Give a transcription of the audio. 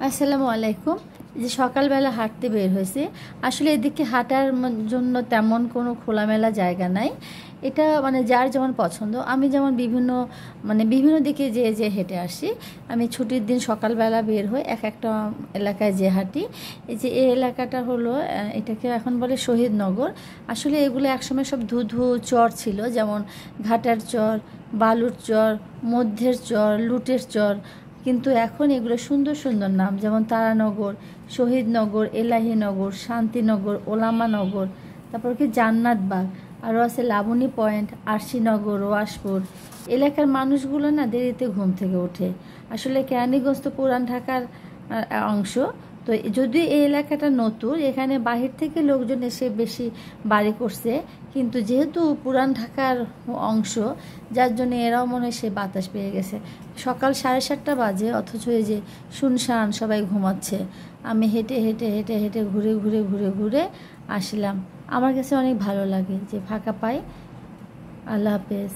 আসসালামু আলাইকুম। যে সকালবেলা হাঁটতে বের হয়েছে, আসলে এদিকে হাঁটার জন্য তেমন কোনো খোলামেলা জায়গা নাই। এটা যার যেমন পছন্দ, আমি যেমন বিভিন্ন দিকে যে হেঁটে আসি। আমি ছুটির দিন সকালবেলা বের হই, এক একটা এলাকায় যে হাঁটি। এই এলাকাটা হলো, এটাকে এখন বলে শহীদনগর। আসলে এগুলো একসময় সব ধুধু চর ছিল, যেমন ঘাটার চর, বালুর চর, মধ্যের চর, লুটের চর। কিন্তু এখন এগুলো সুন্দর সুন্দর নাম, যেমন তারানগর, শহীদনগর, এলাহীনগর, শান্তিনগর, ওলামানগর, তারপর কি জান্নাতবাগ, আরও আছে লাবণী পয়েন্ট, আরশিনগর, ওয়াশপুর। এলাকার মানুষগুলো না দেরিতে ঘুম থেকে ওঠে। আসলে কেরানীগঞ্জ তো পুরান ঢাকার অংশ। তো যদিও এই এলাকাটা নতুন, এখানে বাহির থেকে লোকজন এসে বেশি বাড়ি করছে, কিন্তু যেহেতু পুরান ঢাকার অংশ, যার জন্য এরাও মনে হয় সে বাতাস পেয়ে গেছে। সকাল 7:30 বাজে, অথচ এই যে শুনশান, সবাই ঘুমাচ্ছে। আমি হেঁটে হেঁটে হেঁটে হেঁটে ঘুরে ঘুরে ঘুরে ঘুরে আসলাম। আমার কাছে অনেক ভালো লাগে যে ফাঁকা পাই। আল্লাহ হাফেজ।